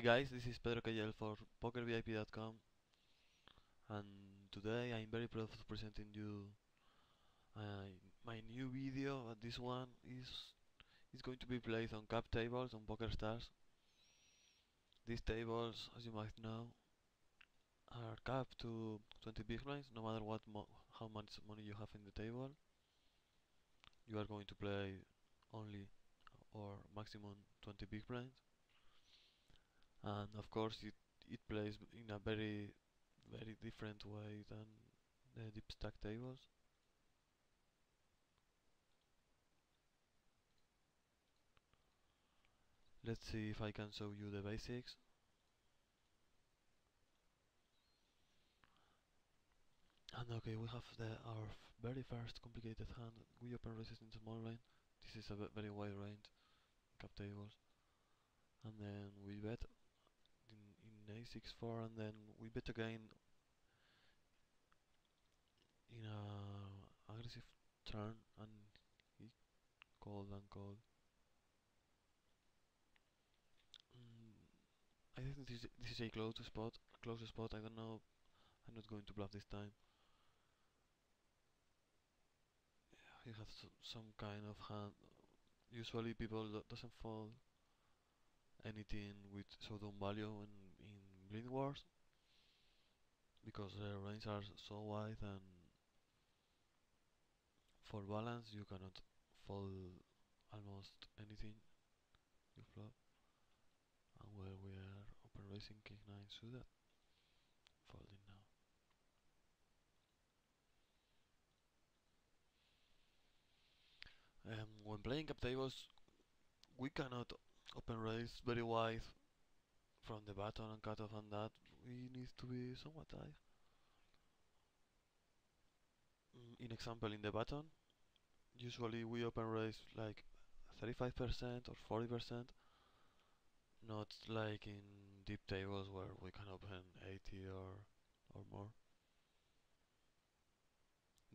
guys, this is PedroKL for PokerVIP.com, and today I'm very proud of presenting you uh, my new video. This one is going to be played on cap tables on Pokerstars. These tables, as you might know, are capped to 20 big blinds, no matter how much money you have in the table. You are going to play only or maximum 20 big blinds, and of course it plays in a very different way than the deep stack tables. Let's see if I can show you the basics. And okay, we have our very first complicated hand. We open raises in small blind. This is a very wide range, cap tables. And then we bet in a6-4, and then we bet again in a aggressive turn, and he called and called. I think this is a close spot. I don't know. I'm not going to bluff this time. He has some kind of hand. Usually people doesn't fold anything with showdown value in blind wars because the ranges are so wide, and for balance you cannot fold almost anything you flop. And where we are open raising king 9 suited, folding now. When playing cap tables, we cannot open raise very wide from the button and cut off, and that we need to be somewhat tight. In example, in the button, usually we open raise like 35% or 40%, not like in deep tables where we can open 80 or more.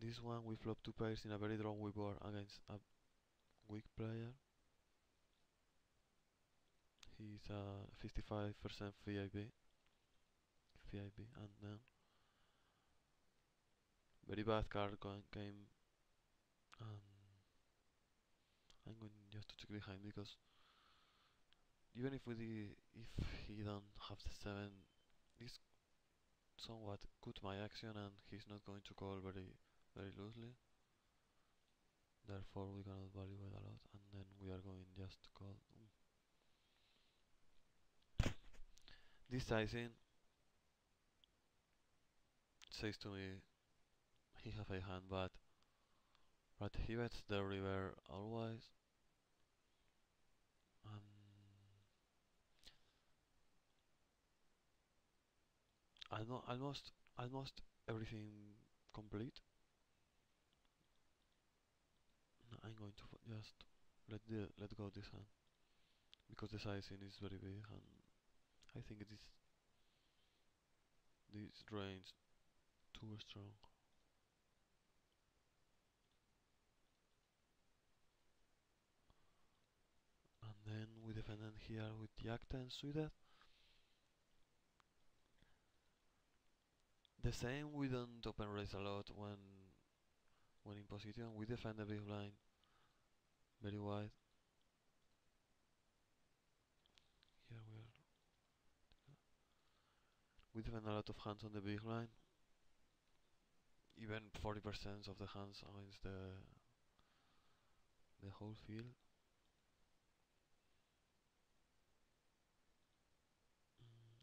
This one we flop two pairs in a very drawn weak board against a weak player. He's a 55% VIP, and then very bad card came, and I'm going just to check behind because even if he don't have the 7, this somewhat cut my action, and he's not going to call very loosely. Therefore we cannot value it a lot, and then we are going just to call. This sizing says to me he have a hand, but he bets the river always, and almost everything complete. I'm going to just let go this hand because the sizing is very big, and I think this range too strong. And then we defend here with Jack 10 suited. The same, we don't open raise a lot when in position. We defend the big blind very wide. Here we defend a lot of hands on the big blind, even 40% of the hands against the whole field.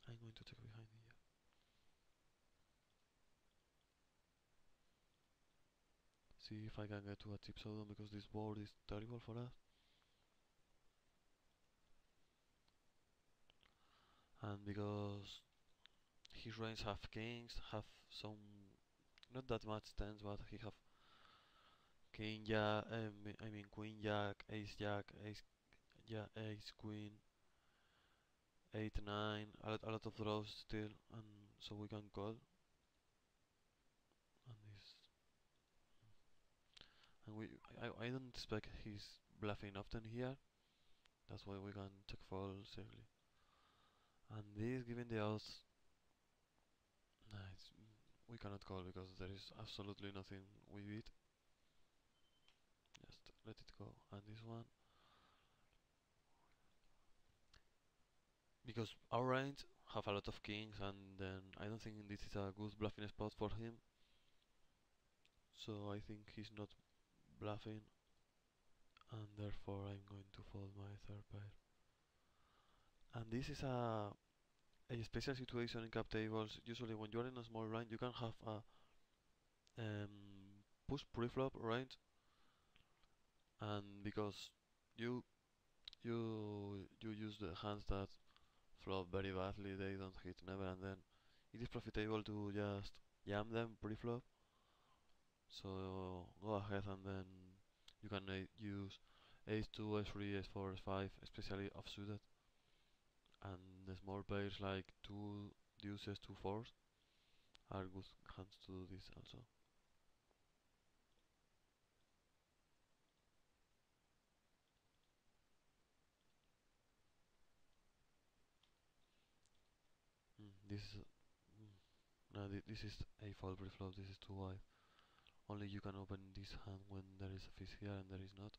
I'm going to check behind here. See if I can get to a chip showdown because this board is terrible for us. And because his range have kings, have some, not that much tens, but he have king jack, I mean queen jack, ace jack, ace queen, 8-9, a lot of draws still, and so we can call. And I don't expect he's bluffing often here. That's why we can check fold safely. And this giving the odds, nah, we cannot call because there is absolutely nothing we beat. Just let it go. And this one, because our range have a lot of kings, and then I don't think this is a good bluffing spot for him. So I think he's not bluffing, and therefore I'm going to fold my third pair. And this is a special situation in cap tables. Usually when you're in a small range, you can have a push pre-flop range, and because you you use the hands that flop very badly, they don't hit never, and then it is profitable to just jam them pre-flop. So go ahead and then you can use ace 2, ace 3, ace 4, ace 5, especially offsuited, and the small pairs like 2 deuces, 2 fours are good hands to do this also. This is no, this is a fold pre-flop. This is too wide. Only you can open this hand when there is a fish here and there is not.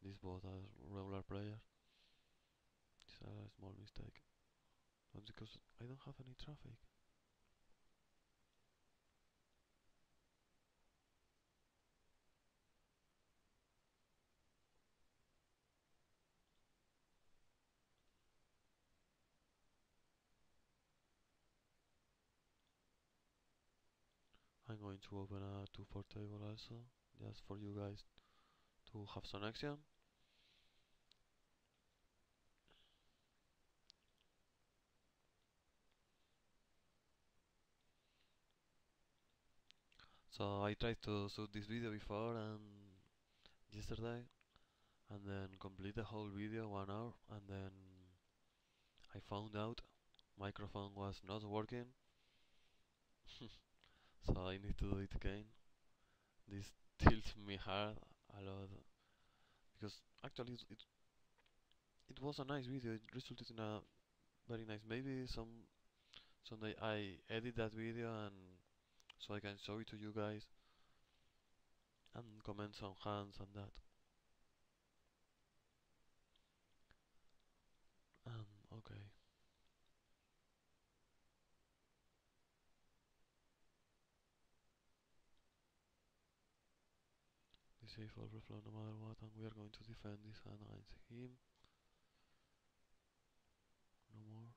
These both are regular players. It's a small mistake. Not because I don't have any traffic. I'm going to open a 2-4 table also, just for you guys to have some action. So I tried to shoot this video before and yesterday, and then complete the whole video 1 hour, and then I found out microphone was not working. So I need to do it again. This tilts me hard a lot because actually it was a nice video. It resulted in a very nice. Maybe someday I edit that video and so I can show it to you guys and comment some hands and that. Okay. This is overflow no matter what, and we are going to defend this hand against him. No more.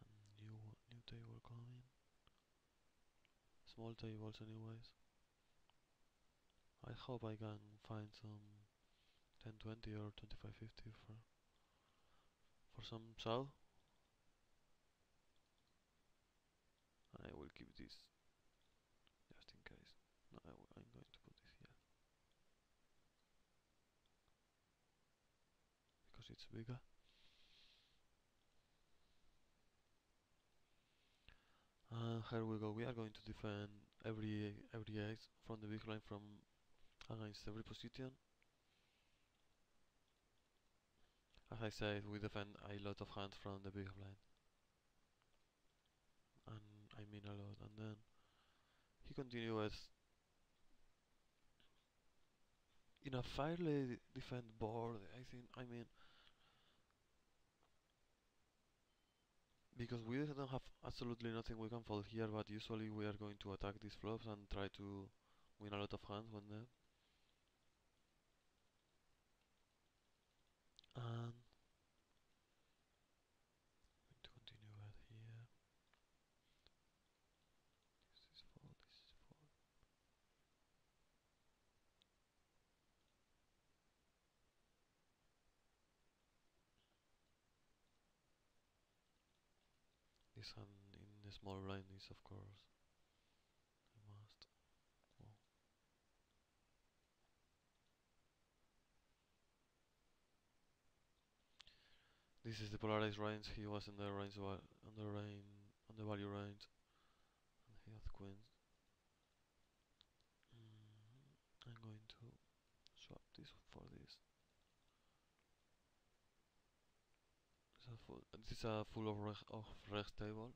And new table coming. Small tables anyways. I hope I can find some 10-20 or 25-50 for some south. And I will keep this just in case. No, I'm going to put this here because it's bigger. Here we go. We are going to defend every ace from the big line from against every position. As I said, we defend a lot of hands from the big blind, and I mean a lot. And then he continues in a fairly defend board. I mean, because we don't have absolutely nothing we can fold here, but usually we are going to attack these flops and try to win a lot of hands when they. And going to continue right here. This is fold. This is fold. This hand in the small blind is of course a must. Well, this is the polarized range. He was in the range on the value range, and he has queens. I'm going to swap this for this. full. This is a full of reg table.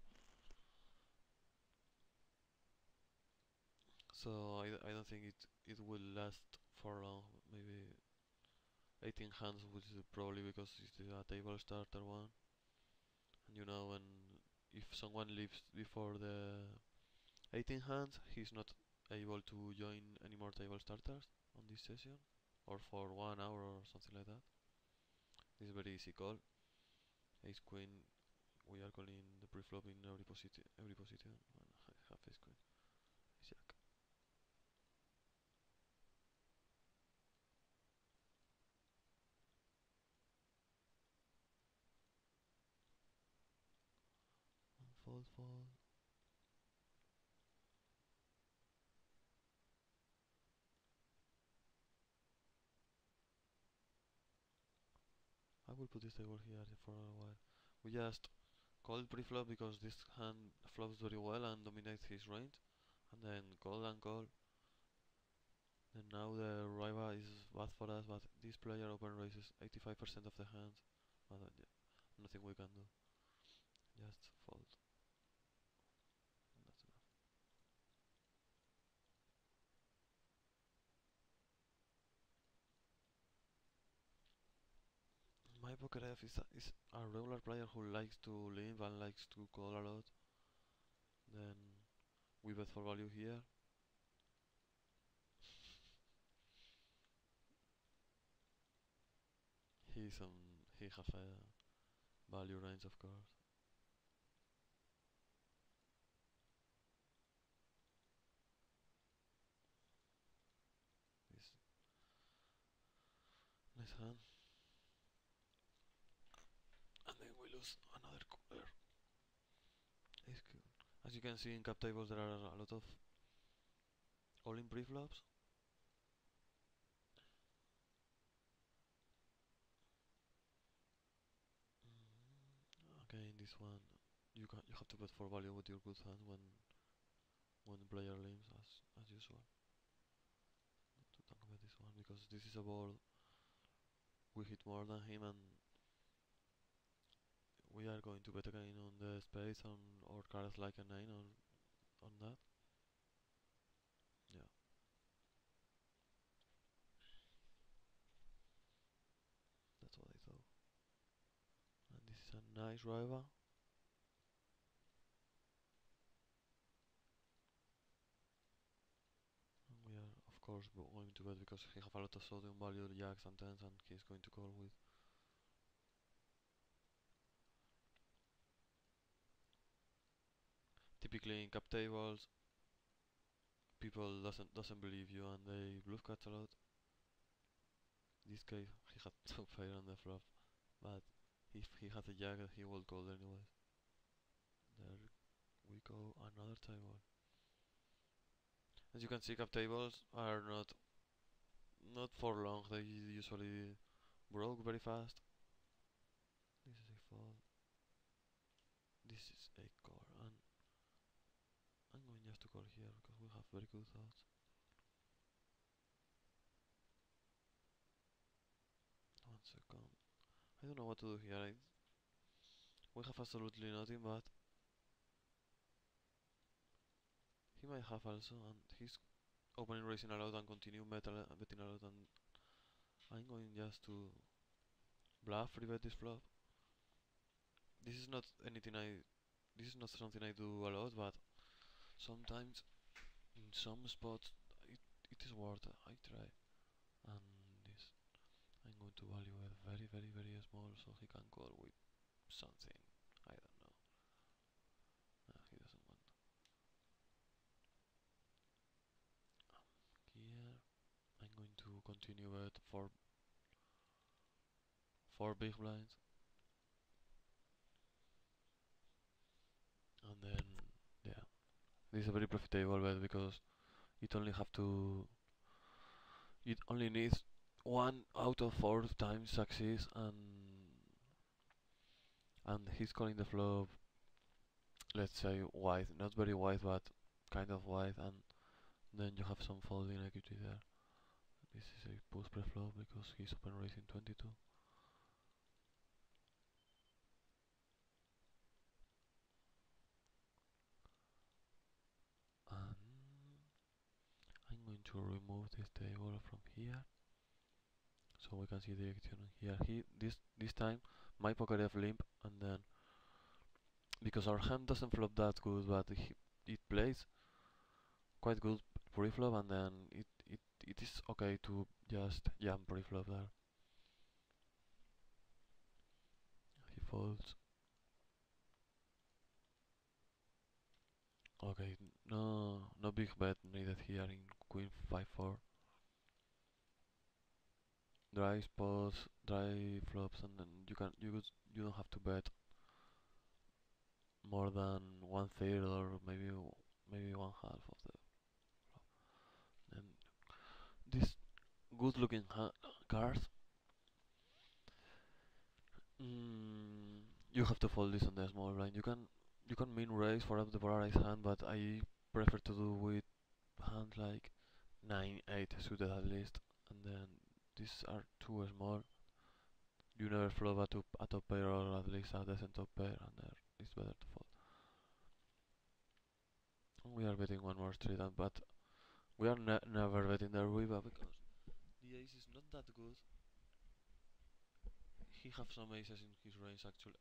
So I don't think it will last for long. Maybe 18 hands, which is probably because it's a table starter one. And you know, when if someone leaves before the 18 hands, he's not able to join any more table starters on this session, or for 1 hour or something like that. This is very easy call. Ace queen. We are calling the preflop in every position. Every position. And I have ace queen. Ace jack. Fold, fold. I will put this table here for a while. We just call preflop because this hand flops very well and dominates his range, and then call and call. And now the rival is bad for us, but this player open raises 85% of the hands. But yeah, nothing we can do. Just fold. That's enough. My PokerF is a regular player who likes to limp and likes to call a lot. Then we bet for value here. He have a value range, of course. This nice hand. And then we lose another cooler. Ace king. As you can see in cap tables, there are a lot of all-in preflops. Okay, in this one, you have to bet for value with your good hand when the player limps, as usual. To tank bet this one because this is a board we hit more than him, and we are going to bet again on the space on or cards like a 9 on that. Yeah. That's what I thought. And this is a nice rival. And we are of course going to bet because he have a lot of sodium value jacks and tens, and he's going to call with. Typically in cap tables, people doesn't believe you and they bluff catch a lot. This case he had top pair on the flop, but if he had a jack he will call anyways. There we go, another table. As you can see, cap tables are not for long. They usually broke very fast. This is a fold. This is a call, and I'm going just to call here because we have very good thoughts. One second. I don't know what to do here. We have absolutely nothing, but he might have also, and he's opening raising a lot and continue betting a lot, and I'm going just to bluff rebet this flop. This is not anything this is not something I do a lot, but sometimes in some spots it is worth it. I try. And this I'm going to value it very small so he can call with something. I don't know. He doesn't want. Here I'm going to continue bet for 4 big blinds. And then yeah. This is a very profitable bet because it only have to it only needs 1 out of 4 times success, and he's calling the flop, let's say wide, not very wide but kind of wide, and then you have some folding equity there. This is a post pre-flop because he's open raising 22. to remove this table from here, so we can see the action here. This time my pocket F limp, and then because our hand doesn't flop that good, but it plays quite good pre-flop, and then it is okay to just jam pre-flop there. He folds. Okay, no big bet needed here in Queen 5-4. Dry spots, dry flops, and then you don't have to bet more than 1/3 or maybe one half of the flop. And this good looking cards, you have to fold this on the small blind. You can min raise for up the polarized hand, but I prefer to do with hands like 9-8 suited at least, and then these are too small. You never flop a top pair or at least a decent top pair, and there it's better to fold. We are betting one more street, but we are never betting the river because the ace is not that good. He have some aces in his range actually.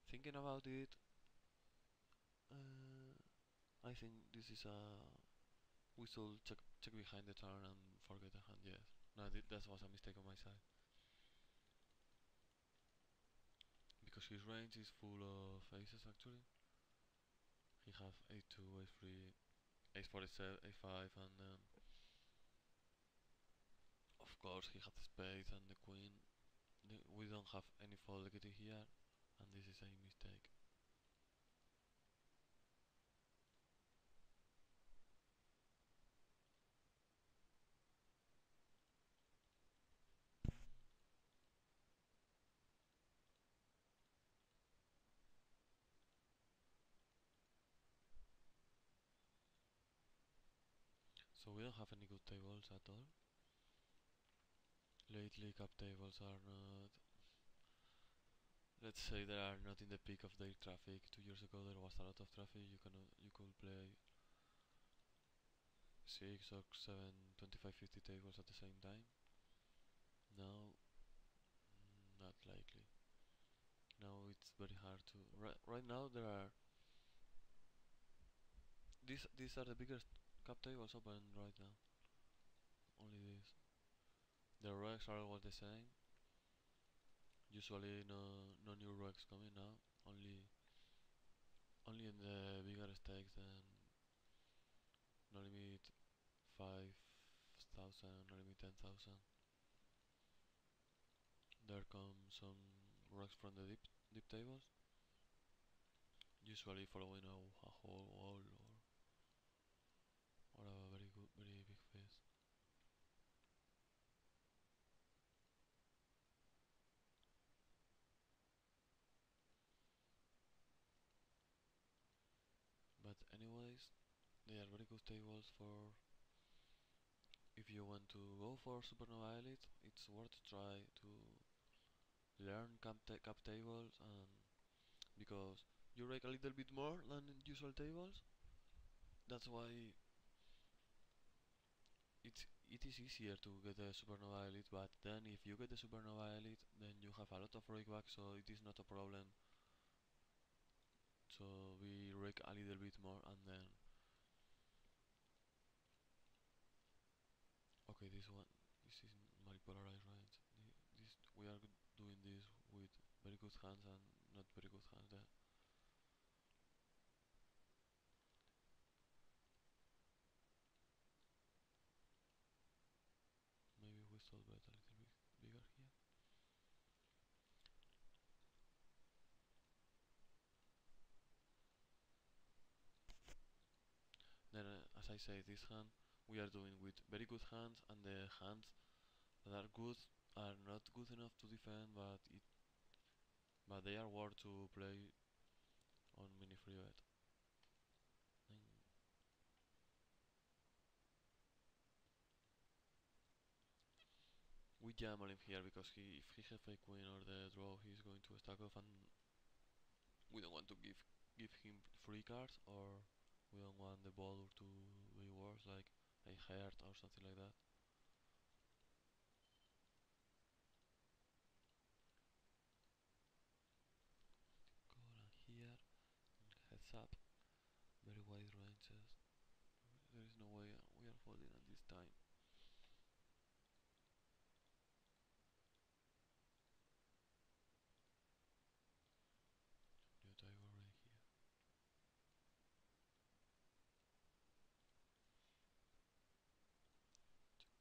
Thinking about it, I think this is a we should check behind the turn and forget the hand. Yes, no, that was a mistake on my side because his range is full of aces actually. He have a2, a3, ace-47, a5, and then of course he had the spades and the queen. We don't have any fold equity here, and this is a mistake. So we don't have any good tables at all. Lately cap tables are not, let's say they are not in the peak of their traffic. 2 years ago there was a lot of traffic. You could play 6 or 7 25-50 tables at the same time. Now not likely. Now it's very hard to right now there are these are the biggest cap tables open right now. Only these. The regs are all the same. Usually no new regs coming now. Only in the bigger stakes, then no limit 5,000, no limit 10,000. There come some regs from the deep tables. Usually following a whole wall or a very big face. But anyways, they are very good tables for if you want to go for Supernova Elite. It's worth to try to learn cap tables, and because you rake a little bit more than usual tables. That's why it is easier to get the Supernova Elite, but then if you get the Supernova Elite, then you have a lot of rake back, so it is not a problem. So we rake a little bit more, and then okay, this is my polarized range. We are doing this with very good hands and not very good hands there. Maybe we should bet a little bit bigger here. Then, as I say, this hand we are doing with very good hands, and the hands that are good are not good enough to defend, but they are worth to play on mini free bet. And we jam on him here because if he have a queen or the draw, he's going to stack off, and we don't want to give him free cards or We don't want the ball to be worse, like a heart or something like that. Call and here, heads up, very wide ranges. There is no way we are folding at this time. New table right here.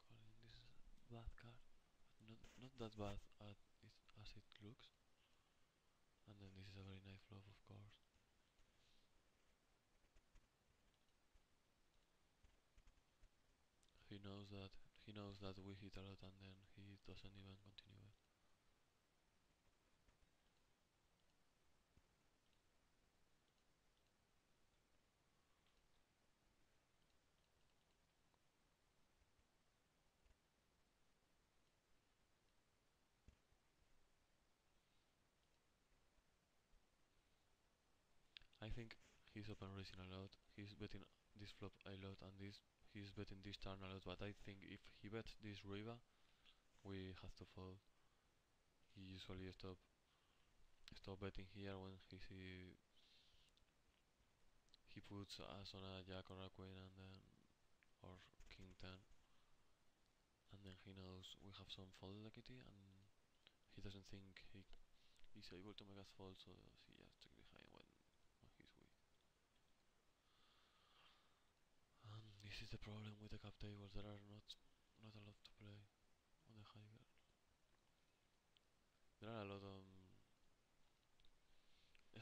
Calling, this is a bad card, but not that bad as it looks. And then this is a very nice flop, of course. He knows that we hit a lot, and then he doesn't even continue it. I think he's open raising a lot. He's betting this flop a lot, and he's betting this turn a lot. But I think if he bets this river, we have to fold. He usually stop betting here when he puts us on a jack or a queen, and then or king 10, and then he knows we have some fold equity, and he doesn't think he's able to make us fold, so he just check behind when he's weak. And this is the problem with the cap tables. There are not a lot to play on the higher. There are a lot on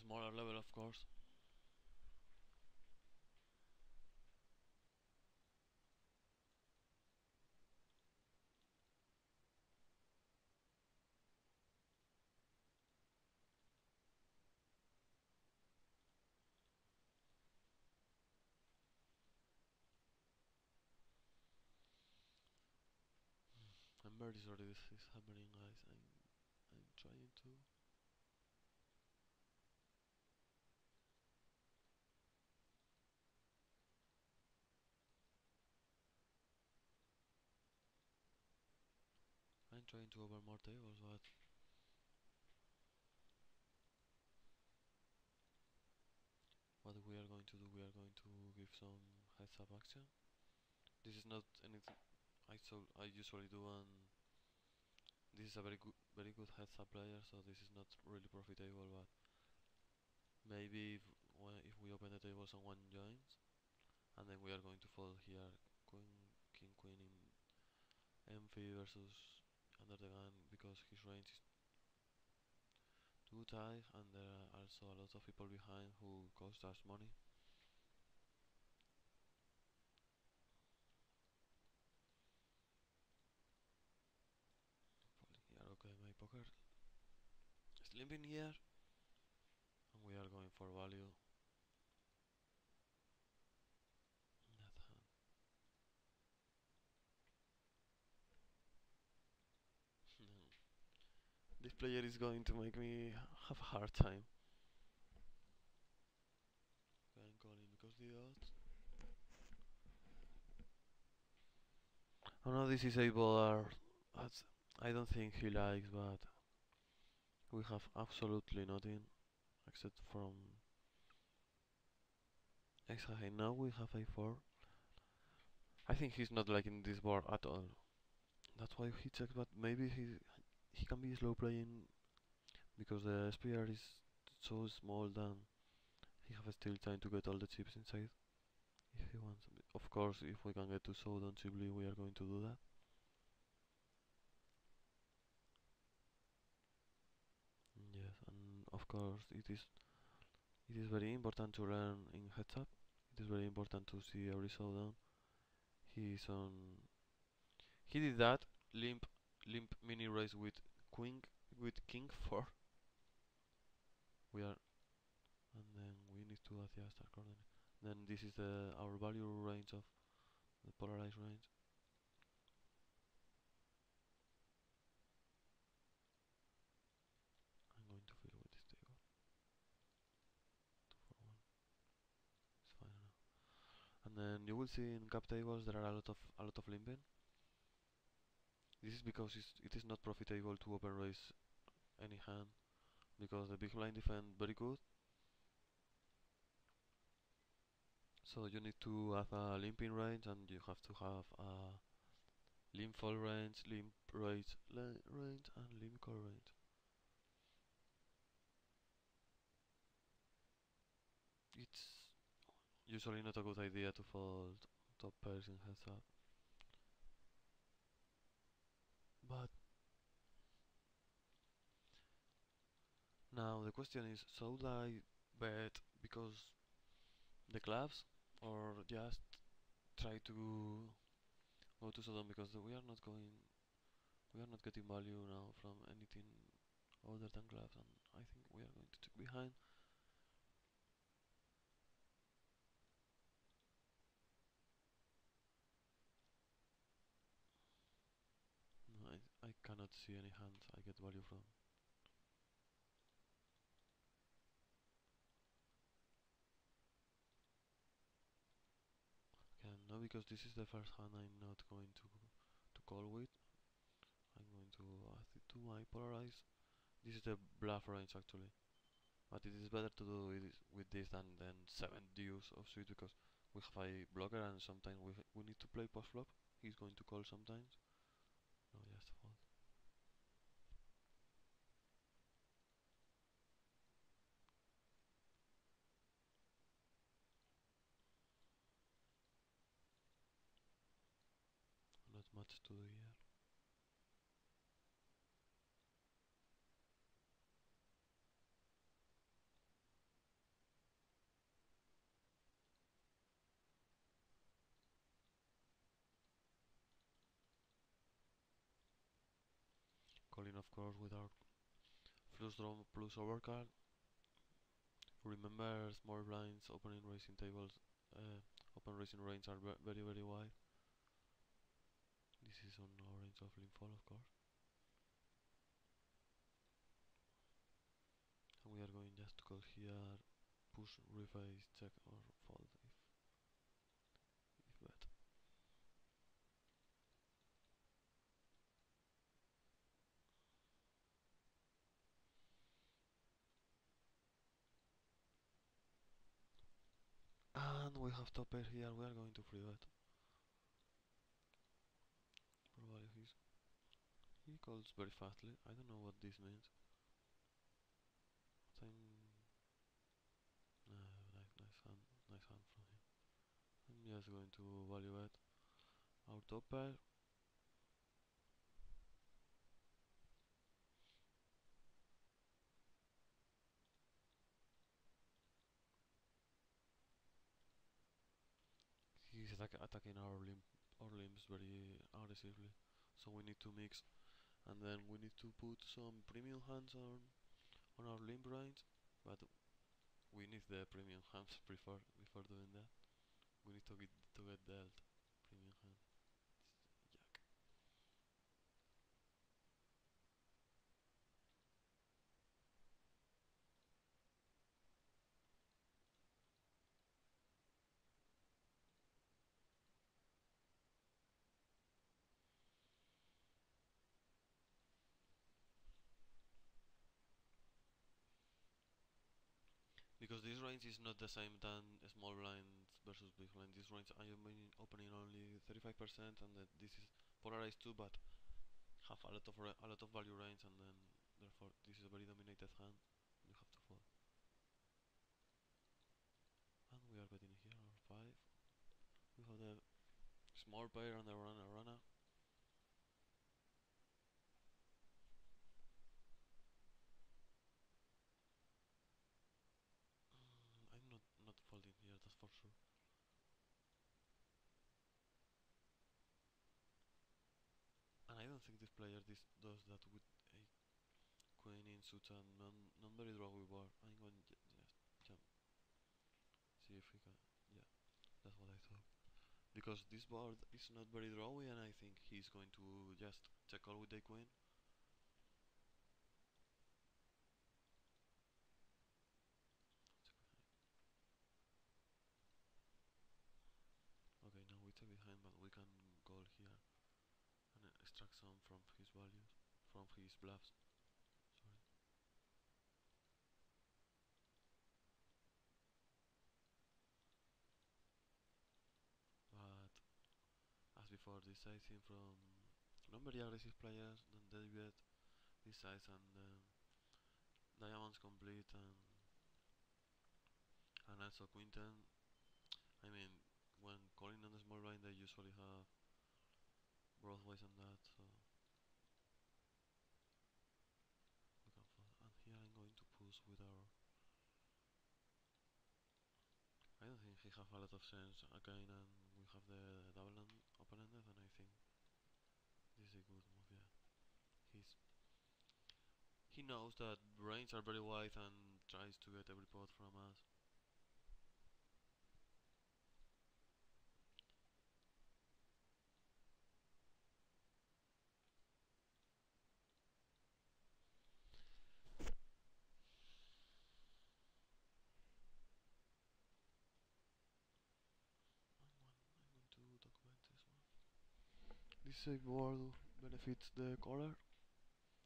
smaller level, of course. I'm very sorry this is happening, guys. I'm trying to. I'm trying to open more tables, but what we are going to do, we are going to give some heads up action. This is not anything I usually do, and this is a very good heads up player, so this is not really profitable. But maybe if we open the table, someone joins, and then we are going to fold here, queen in MP versus under the gun, because his range is too tight, and there are also a lot of people behind who cost us money. Folding here, okay, my poker slipping here, and we are going for value. That hand. This player is going to make me have a hard time. Okay, I'm calling because the odds. Oh no, this is a baller. I don't think he likes, but we have absolutely nothing except from extra high. Now we have a 4. I think he's not liking this board at all. That's why he checks, but maybe he can be slow playing because the SPR is so small that he have still time to get all the chips inside if he wants. Of course, if we can get to showdown cheaply, we are going to do that. Yes, and of course it is very important to learn in heads up. It is very important to see every showdown. He's on. He did that limp mini raise with queen with king 4. We are, and then we need to adjust accordingly. Then this is our value range of the polarized range. I'm going to fill with this table. 2 for 1. It's fine enough. And then you will see in cap tables there are a lot of limping. This is because it is not profitable to open raise any hand because the big blind defend very good. So you need to have a limping range and you have to have a limp fall range, limp raise range, and limp call range. It's usually not a good idea to fold top pairs in heads up, but now the question is, should I bet because the clubs or just try to go to Sodom because we are not getting value now from anything other than clubs, and I think we are going to check behind. No, I cannot see any hands I get value from. Okay, no, because this is the first hand I'm not going to call with. I'm going to add it to my polarize. This is the bluff range actually, but it is better to do it with this than 7 deuce of suit because we have a blocker and sometimes we need to play post flop. He's going to call sometimes. No, just fold. Not much to do here. Calling of course with our flush draw plus overcard. Remember small blinds opening racing tables, open racing range are very wide. This is on orange of limp fall of course. And we are going just to call here, push, reface, check or fold if bet. And we have top pair here, we are going to free bet. Probably he calls very fastly, I don't know what this means. But nice hand from him. I'm just going to value bet our top pair. He's attacking our limbs very aggressively, so we need to mix, and then we need to put some premium hands on our limb range, but we need the premium hands before doing that. We need to get dealt premium hand. Jack. Because this range is not the same than small blinds versus big blind. This range I am opening only 35%, and that this is polarized too, but have a lot of value range, and then therefore this is a very dominated hand. You have to fold. And we are betting here our 5. We have the small pair and the runner. I'm not folding here, that's for sure. And I don't think this player does that with a queen in suits and non very drawy board. I'm going just jump, see if we can. Yeah, that's what I thought. Because this board is not very drawy, and I think he's going to just check all with the queen. call here and extract some from his values, from his bluffs. Sorry. But as before, this sizing from non very aggressive players, then they bet this size and diamonds complete and also quinten. I mean, when calling on the small blind, they usually have broadways and that, so we can follow. And here I'm going to push with our. I don't think he have a lot of sense again, and we have the double and open-ended, and I think this is a good move. Yeah, he knows that brains are very wide and tries to get every pot from us. I'm going to document this one. This save board benefits the caller,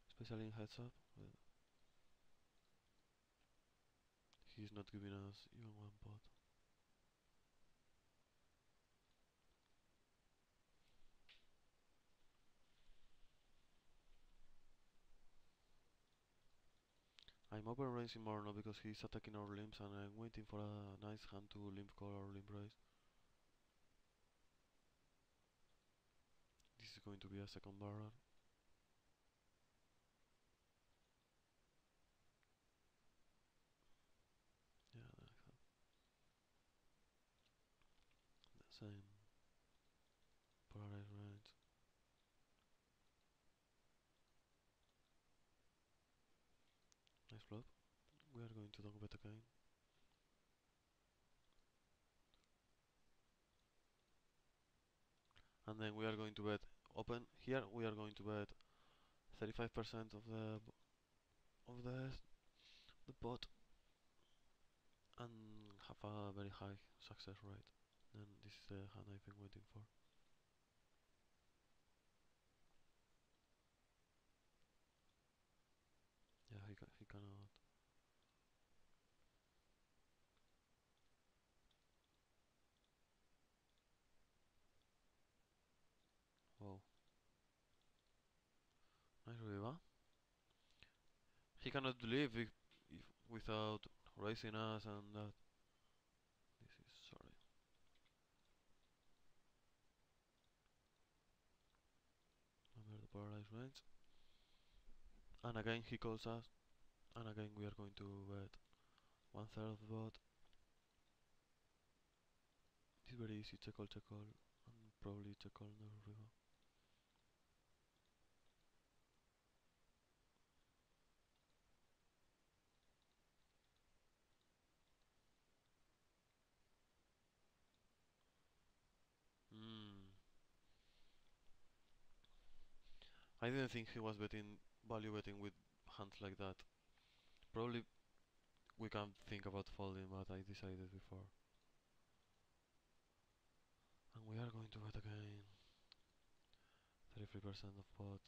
especially in heads up. He's not giving us even one pot. I'm open raising more now because he's attacking our limbs and I'm waiting for a nice hand to limp call or limp raise. This is going to be a second barrel. Yeah, like that. The same polarized range. Nice flop. We are going to talk bet again. And then we are going to bet open. Here we are going to bet 35% of the pot and have a very high success rate. Then this is the hand I've been waiting for. Yeah, he cannot. Wow. Nice river. He cannot leave if without raising us and that. This is sorry. Remember the paradise range. And again he calls us. And again we are going to bet 1/3 of the pot. It's very easy, check call, and probably check call never river. Hmm. I didn't think he was betting value betting with hands like that. Probably we can think about folding, but I decided before. And we are going to bet again 33% of pot.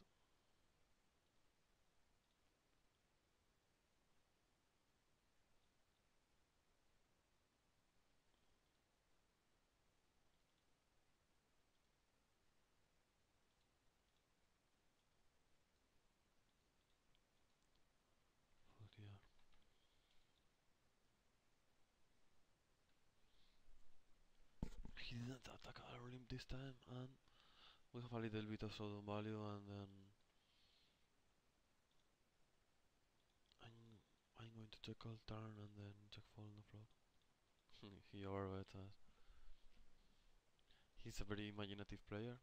Fold here. He didn't attack our limp this time, and we have a little bit of showdown value, and then I'm going to check call turn and then check fold on the flop. He overbets us. He's a very imaginative player.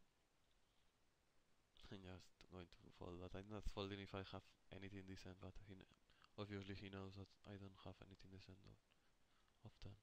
I'm just going to fold, but I'm not folding if I have anything decent, but obviously he knows that I don't have anything decent often.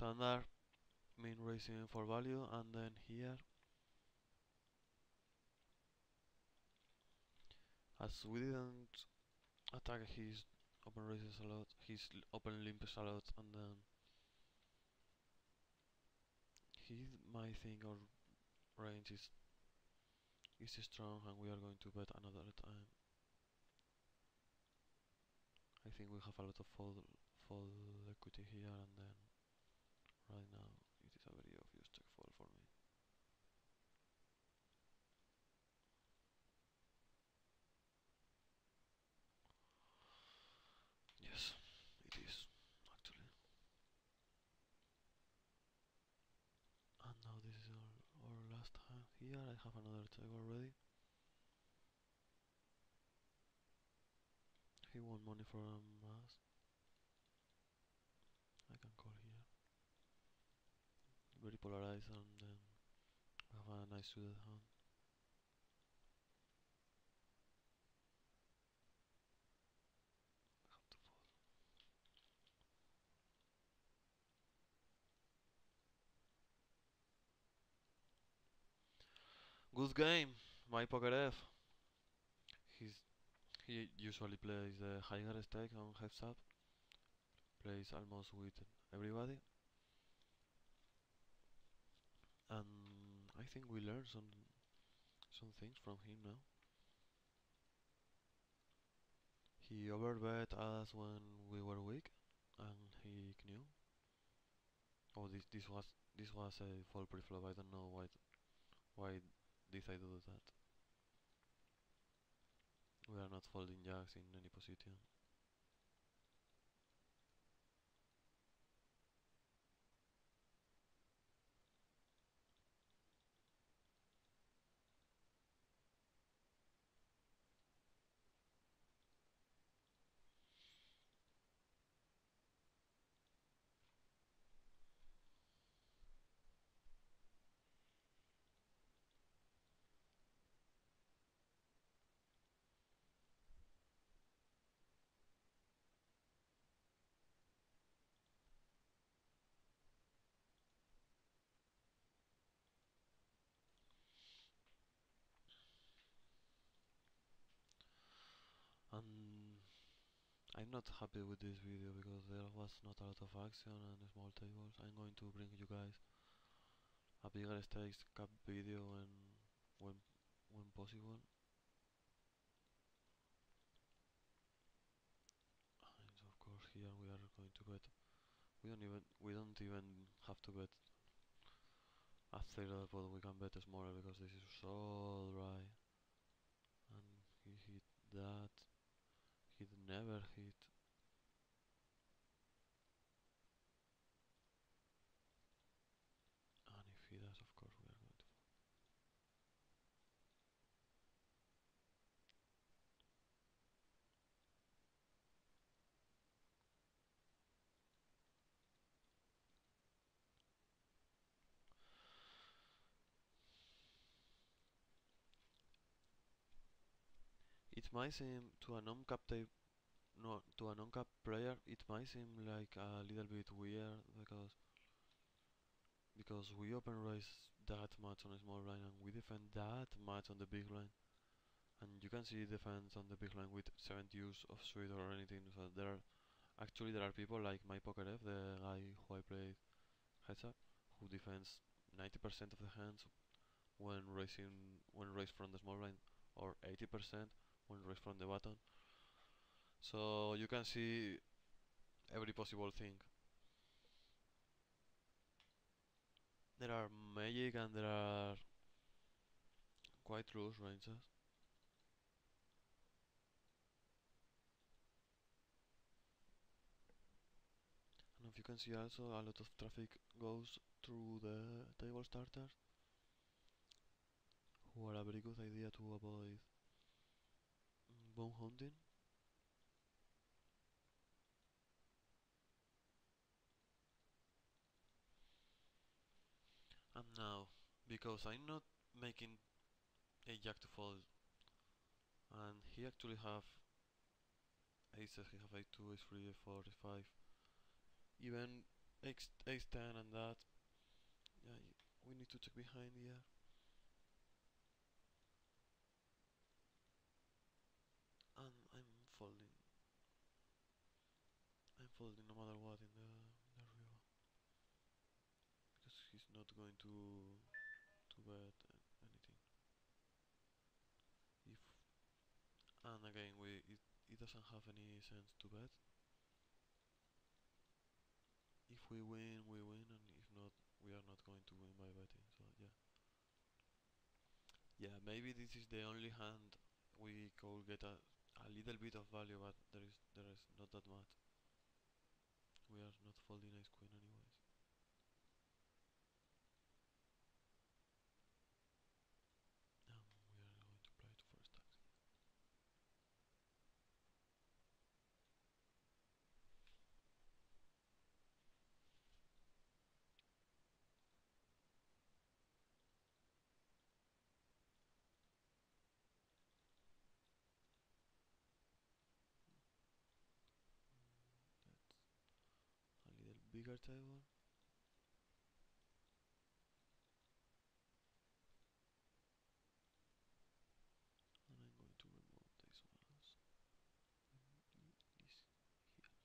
standard mean raising for value, and then here, as we didn't attack his open raises a lot, his open limps a lot, and then he might think our range is strong and we are going to bet another time. I think we have a lot of fold equity here, and then right now it is a very obvious check fold for me. Yes, it is actually. And now this is our last hand here. I have another check already. He won money from us. I can call here. Very polarized, and then we have a nice suited hand. I have to fold. Good game, my PokerF. He usually plays the higher stake on heads up. Plays almost with everybody. And I think we learned some things from him now. He overbet us when we were weak, and he knew. Oh, this was a fall pre-flop. I don't know why did I do that. We are not folding jacks in any position. And I'm not happy with this video because there was not a lot of action and small tables. I'm going to bring you guys a bigger stakes cap video when when possible. And of course here we are going to bet. We don't even have to bet a third of the pot. We can bet smaller because this is so dry. And he hit that. He never hit. And if he does, of course we are going to. It might seem to a non-cap no, to a non-cap player, it might seem like a little bit weird because we open raise that much on a small blind and we defend that much on the big blind, and you can see defense on the big line with 70 use of suite or anything. So there are people like my PokerF, the guy who I played heads up, who defends 90% of the hands when raised from the small blind, or 80% when raised from the button. So you can see every possible thing. There are magic and there are quite loose ranges. And if you can see also a lot of traffic goes through the table starters, who are a very good idea to avoid bone hunting. And now, because I'm not making a jack to fold, and he actually have aces, he have a2, a3, a4, a5. Even ace 10 and that. Yeah, we need to check behind here. And I'm folding. I'm folding no matter what in the river because he's not going to bet anything. If and again it doesn't have any sense to bet. If we win, and if not, we are not going to win by betting. So yeah, yeah. Maybe this is the only hand we could get a little bit of value, but there is not that much. We are not folding ace queen anyways. We are going to play to first stacks. That's a little bigger table, and I'm going to remove these ones. This here.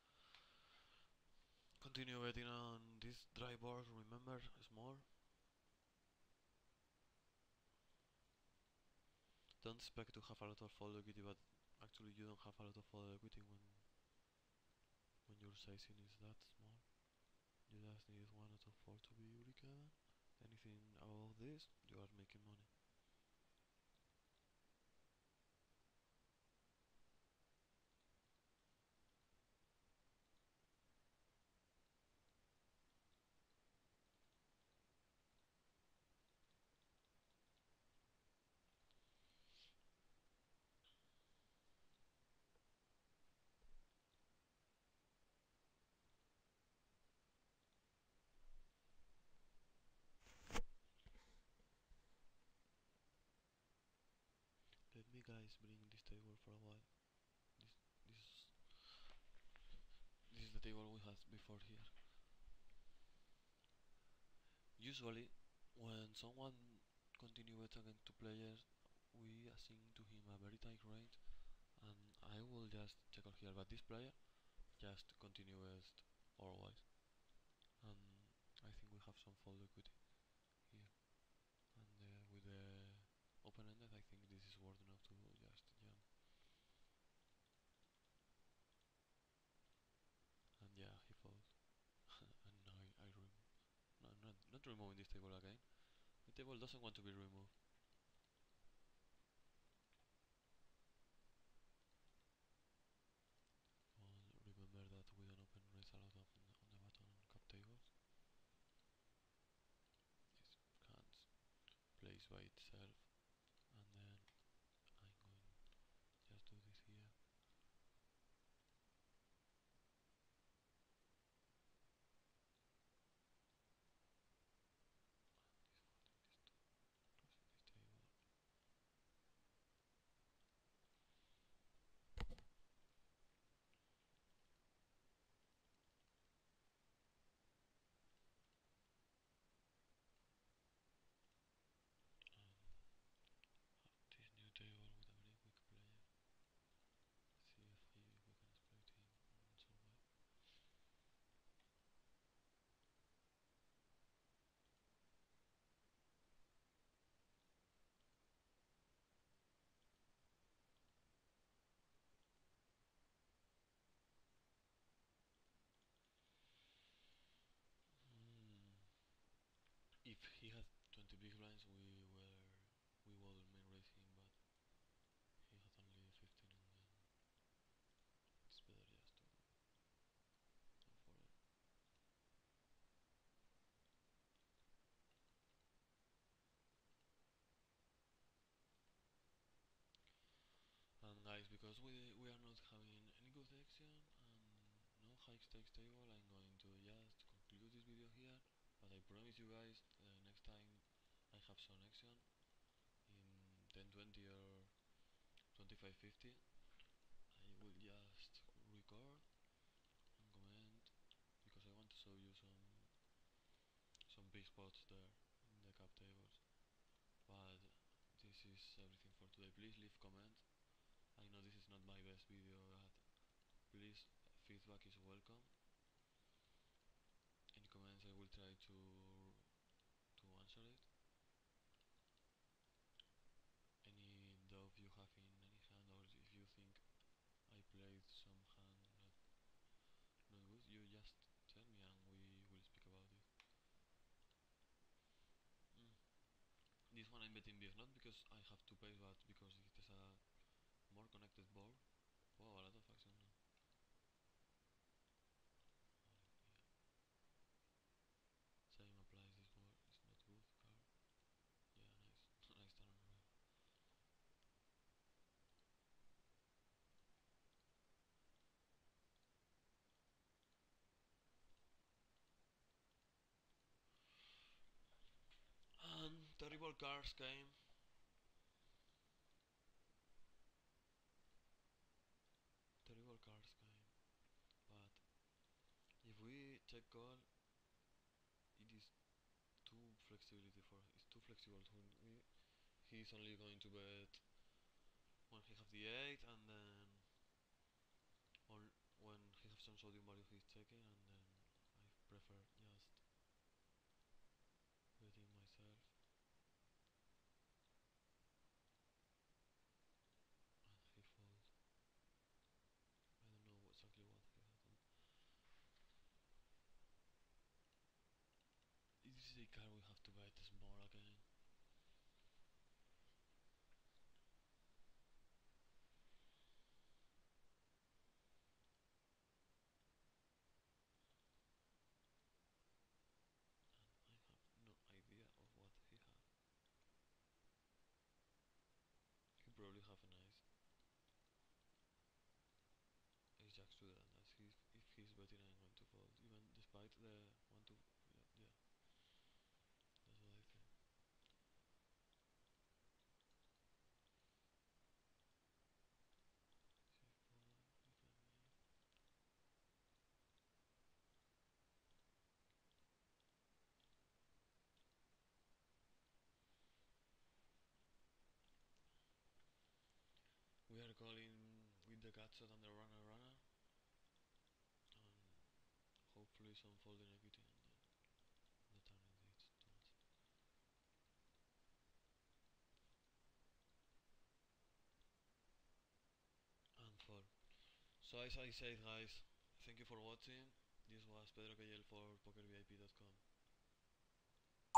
Continue betting on this dry board. Remember, small. Don't expect to have a lot of fold equity, but actually you don't have a lot of fold equity when your sizing is that small. You just need 1 out of 4 to be break even. Anything above this, you are making money. Let me guys bring this table for a while. This this this is the table we had before here. Usually, when someone continue bet against two players, we assign to him a very tight range, and I will just check out here. But this player just continues always, and I think we have some fold equity here. And with the open-ended, I think this is worth enough to just jam. And yeah, he folds. And now I remove. No, not removing this table again. The table doesn't want to be removed. Remember that we don't open raise a lot of on the button on cup tables. This hands plays by itself, and then I'm going just do this here. This table. This new table with a very weak player. Let's see if we can exploit him in some way. Mm. If he had 20 big blinds, we will main raise him, but he had only 15, and then it's better just to fold. And guys, because we are not having any good action and no high stakes table, I'm going to just conclude this video here. But I promise you guys, next time I have some action in 10-20 or 25-50, I will just record and comment because I want to show you some big spots there in the cap tables. But this is everything for today. Please leave comment. I know this is not my best video, but please, feedback is welcome. Any comments, I will try to answer it. Any doubt you have in any hand, or if you think I played some hand not good, you just tell me and we will speak about it. Mm. This one I'm betting big, not because I have to pay, but because it is a more connected board. Wow, a lot of action now. Same applies this board. It's not good card. Yeah, nice. Nice turn on river. And terrible cards came. Terrible cards came. But if we check call, it is too flexibility for. It's too flexible. He's only going to bet when he have the 8, and then on when he has some sodium value he's checking, and then I prefer just betting myself. And he fold. I don't know exactly what he had done. This is a card we have to bet small again. And I have no idea of what he had. He probably have an ace. Ace jack suited, and that's his, if he's betting I'm going to fold. Even despite the 1 to, yeah, that's what I think. C4, defending. We are calling with the gut shot and the runner, and hopefully some folding equity, and then the turning it's too much. And fold. So as I said, guys, thank you for watching. This was PedroKL for PokerVIP.com.